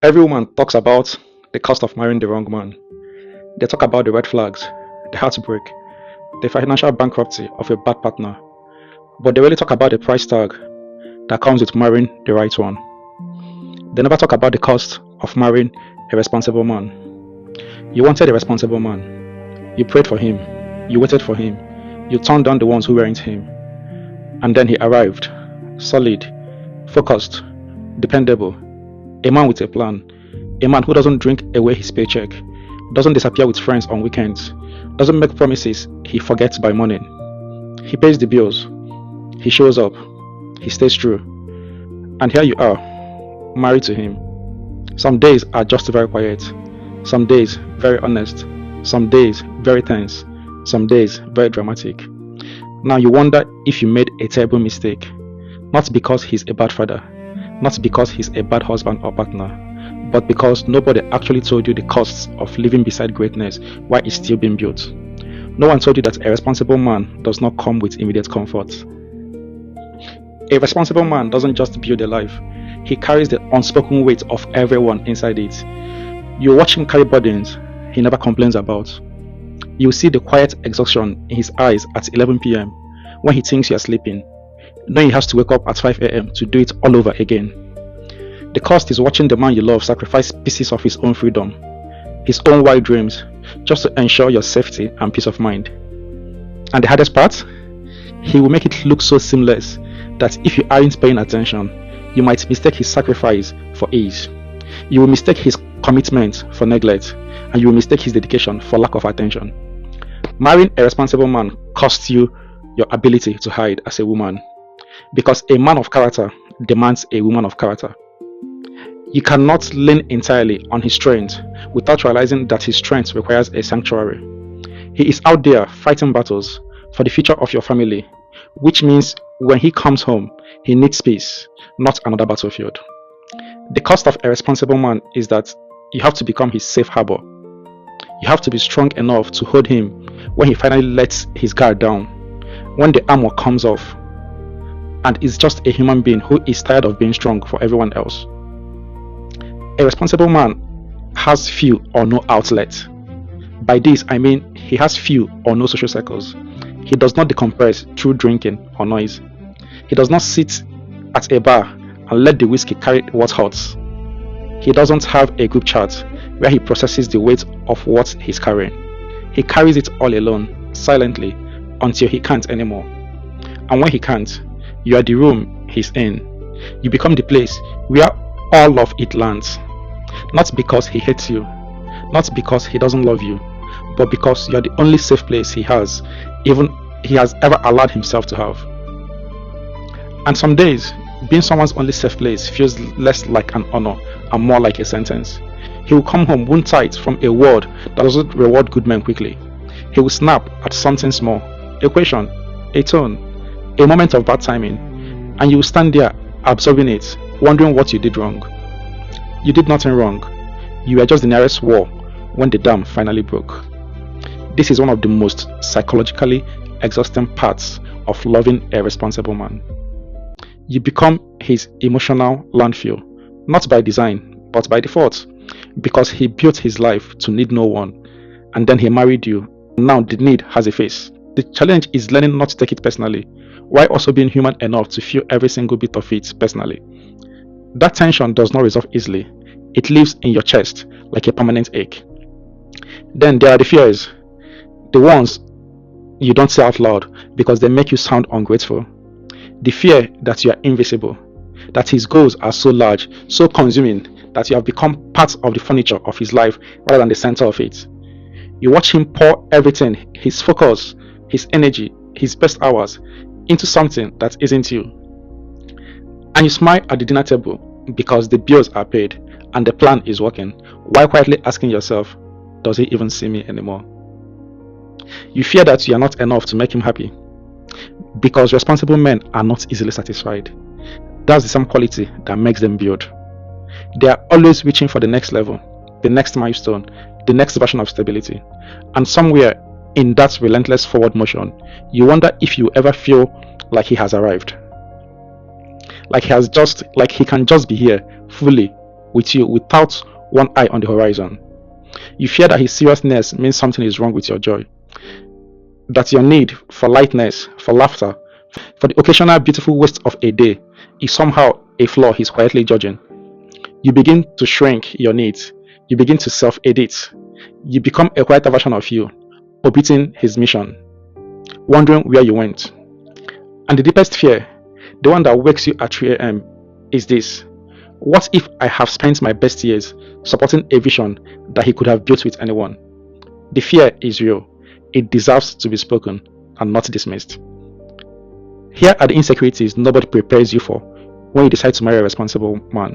Every woman talks about the cost of marrying the wrong man. They talk about the red flags, the heartbreak, the financial bankruptcy of a bad partner, but they really talk about the price tag that comes with marrying the right one. They never talk about the cost of marrying a responsible man. You wanted a responsible man. You prayed for him. You waited for him. You turned down the ones who weren't him. And then he arrived. Solid, focused, dependable. A man with a plan. A man who doesn't drink away his paycheck. Doesn't disappear with friends on weekends. Doesn't make promises he forgets by morning. He pays the bills. He shows up. He stays true. And here you are, married to him. Some days are just very quiet. Some days very honest. Some days very tense. Some days very dramatic. Now you wonder if you made a terrible mistake. Not because he's a bad father. Not because he's a bad husband or partner. But because nobody actually told you the costs of living beside greatness while it's still being built. No one told you that a responsible man does not come with immediate comfort. A responsible man doesn't just build a life, he carries the unspoken weight of everyone inside it. You watch him carry burdens he never complains about. You see the quiet exhaustion in his eyes at 11 p.m. when he thinks you are sleeping, knowing he has to wake up at 5 a.m. to do it all over again. The cost is watching the man you love sacrifice pieces of his own freedom, his own wild dreams, just to ensure your safety and peace of mind. And the hardest part? He will make it look so seamless that if you aren't paying attention, you might mistake his sacrifice for ease. You will mistake his commitment for neglect, and you will mistake his dedication for lack of attention. Marrying a responsible man costs you your ability to hide as a woman, because a man of character demands a woman of character. You cannot lean entirely on his strength without realizing that his strength requires a sanctuary. He is out there fighting battles for the future of your family, which means when he comes home, he needs peace, not another battlefield. The cost of a responsible man is that you have to become his safe harbor. You have to be strong enough to hold him when he finally lets his guard down, when the armor comes off, and is just a human being who is tired of being strong for everyone else. A responsible man has few or no outlets. By this, I mean he has few or no social circles. He does not decompress through drinking or noise. He does not sit at a bar and let the whiskey carry what hurts. He doesn't have a group chat where he processes the weight of what he's carrying. He carries it all alone, silently, until he can't anymore. And when he can't, you are the room he's in. You become the place where all of it lands. Not because he hates you, not because he doesn't love you, but because you are the only safe place he has, even he has ever allowed himself to have. And some days, being someone's only safe place feels less like an honor and more like a sentence. He will come home wound tight from a world that doesn't reward good men quickly. He will snap at something small, a question, a tone, a moment of bad timing, and you will stand there absorbing it, wondering what you did wrong. You did nothing wrong. You were just the nearest wall when the dam finally broke. This is one of the most psychologically exhausting parts of loving a responsible man. You become his emotional landfill, not by design, but by default, because he built his life to need no one, and then he married you. Now the need has a face. The challenge is learning not to take it personally, while also being human enough to feel every single bit of it personally. That tension does not resolve easily. It lives in your chest like a permanent ache. Then there are the fears, the ones you don't say out loud because they make you sound ungrateful. The fear that you are invisible, that his goals are so large, so consuming, that you have become part of the furniture of his life rather than the center of it. You watch him pour everything, his focus, his energy, his best hours, into something that isn't you. And you smile at the dinner table because the bills are paid and the plan is working, while quietly asking yourself, does he even see me anymore? You fear that you are not enough to make him happy, because responsible men are not easily satisfied. That's the same quality that makes them build. They are always reaching for the next level, the next milestone, the next version of stability. And somewhere in that relentless forward motion, you wonder if you ever feel like he has arrived. Like he can just be here fully, with you without one eye on the horizon. You fear that his seriousness means something is wrong with your joy, that your need for lightness, for laughter, for the occasional beautiful waste of a day is somehow a flaw he's quietly judging. You begin to shrink your needs. You begin to self edit. You become a quieter version of you, orbiting his mission, wondering where you went. And the deepest fear, the one that wakes you at 3 a.m., is this: what if I have spent my best years supporting a vision that he could have built with anyone? The fear is real. It deserves to be spoken and not dismissed. Here are the insecurities nobody prepares you for when you decide to marry a responsible man.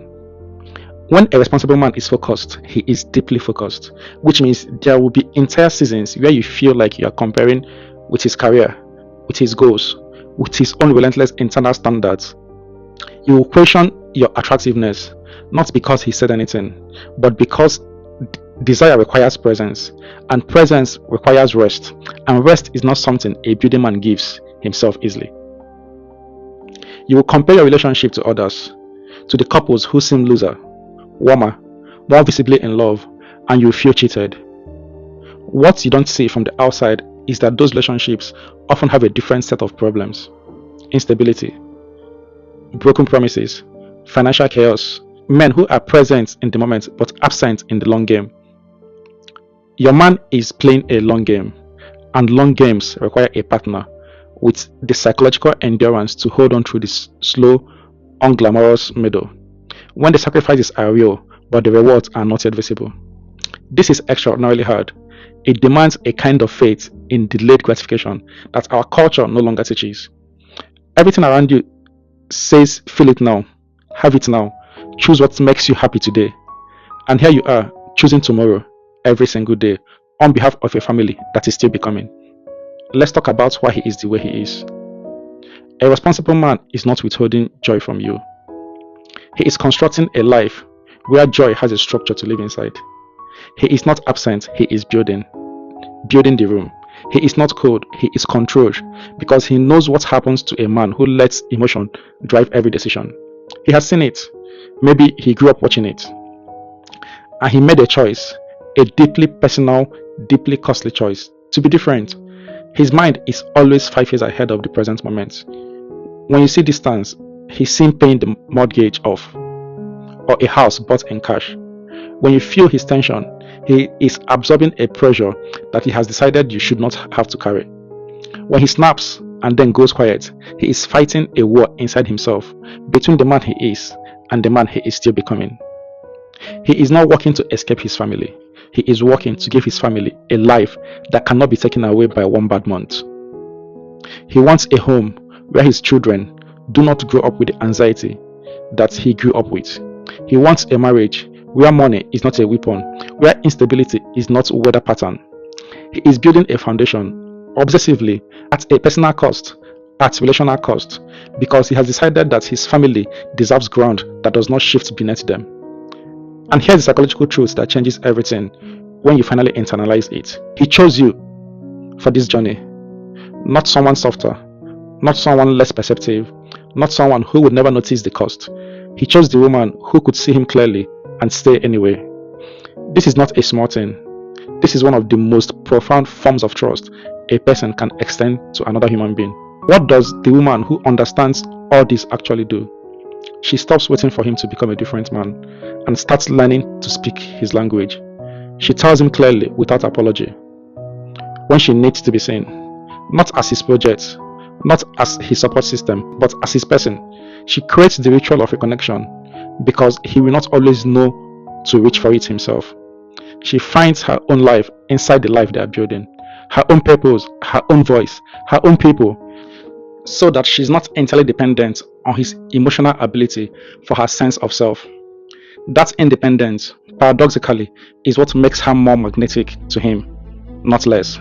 When a responsible man is focused, he is deeply focused, which means there will be entire seasons where you feel like you are comparing with his career, with his goals, with his own relentless internal standards. You will question your attractiveness, not because he said anything, but because desire requires presence, and presence requires rest, and rest is not something a building man gives himself easily. You will compare your relationship to others, to the couples who seem looser, warmer, more visibly in love, and you feel cheated. What you don't see from the outside is that those relationships often have a different set of problems: instability, broken promises, financial chaos, men who are present in the moment but absent in the long game. Your man is playing a long game, and long games require a partner with the psychological endurance to hold on through this slow, unglamorous middle, when the sacrifices are real but the rewards are not yet visible. This is extraordinarily hard. It demands a kind of faith in delayed gratification that our culture no longer teaches. Everything around you says, feel it now, have it now, choose what makes you happy today. And here you are, choosing tomorrow, every single day, on behalf of a family that is still becoming. Let's talk about why he is the way he is. A responsible man is not withholding joy from you. He is constructing a life where joy has a structure to live inside. He is not absent, he is building the room. He is not cold, he is controlled, because he knows what happens to a man who lets emotion drive every decision. He has seen it. Maybe he grew up watching it. And he made a choice, a deeply personal, deeply costly choice, to be different. His mind is always 5 years ahead of the present moment. When you see distance, he's seen paying the mortgage off, or a house bought in cash. When you feel his tension, he is absorbing a pressure that he has decided you should not have to carry. When he snaps and then goes quiet, he is fighting a war inside himself between the man he is and the man he is still becoming. He is not working to escape his family. He is working to give his family a life that cannot be taken away by one bad month. He wants a home where his children do not grow up with the anxiety that he grew up with. He wants a marriage where money is not a weapon, where instability is not a weather pattern. He is building a foundation obsessively at a personal cost, at relational cost, because he has decided that his family deserves ground that does not shift beneath them. And here's the psychological truth that changes everything when you finally internalize it. He chose you for this journey, not someone softer, not someone less perceptive, not someone who would never notice the cost. He chose the woman who could see him clearly and stay anyway. This is not a small thing. This is one of the most profound forms of trust a person can extend to another human being. What does the woman who understands all this actually do? She stops waiting for him to become a different man and starts learning to speak his language. She tells him clearly without apology when she needs to be seen, not as his project, not as his support system, but as his person. She creates the ritual of reconnection because he will not always know to reach for it himself. She finds her own life inside the life they are building, her own purpose, her own voice, her own people, so that she's not entirely dependent on his emotional ability for her sense of self. That independence, paradoxically, is what makes her more magnetic to him, not less.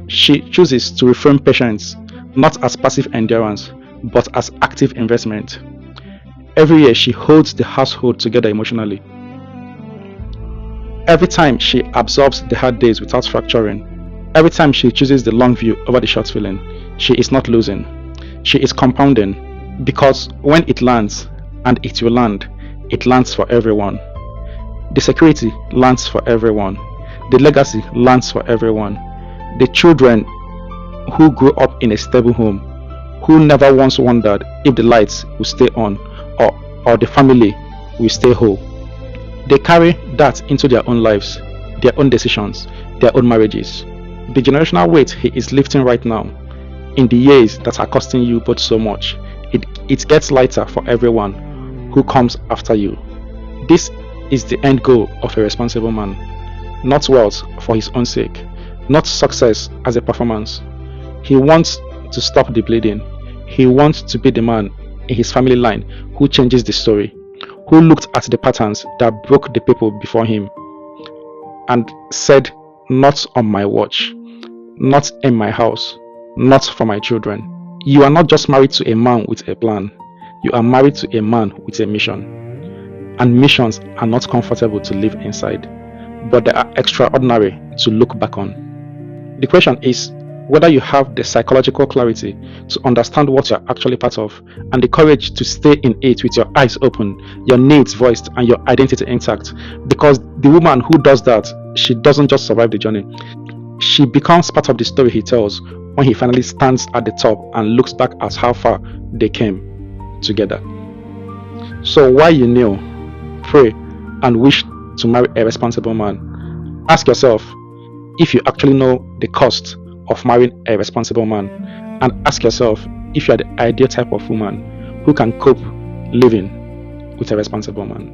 She chooses to reframe patience not as passive endurance, but as active investment. Every year she holds the household together emotionally. Every time she absorbs the hard days without fracturing, every time she chooses the long view over the short feeling, she is not losing. She is compounding, because when it lands, and it will land, it lands for everyone. The security lands for everyone. The legacy lands for everyone. The children who grew up in a stable home, who never once wondered if the lights will stay on or the family will stay whole. They carry that into their own lives, their own decisions, their own marriages. The generational weight he is lifting right now, in the years that are costing you both so much, it gets lighter for everyone who comes after you. This is the end goal of a responsible man. Not wealth for his own sake, not success as a performance. He wants to stop the bleeding. He wants to be the man in his family line who changes the story, who looked at the patterns that broke the people before him and said, "Not on my watch, not in my house, not for my children." You are not just married to a man with a plan, you are married to a man with a mission. And missions are not comfortable to live inside, but they are extraordinary to look back on. The question is whether you have the psychological clarity to understand what you're actually part of and the courage to stay in it with your eyes open, your needs voiced, and your identity intact. Because the woman who does that, she doesn't just survive the journey, she becomes part of the story he tells when he finally stands at the top and looks back at how far they came together. So while you kneel, pray, and wish to marry a responsible man, ask yourself if you actually know the cost of marrying a responsible man, and ask yourself if you are the ideal type of woman who can cope living with a responsible man.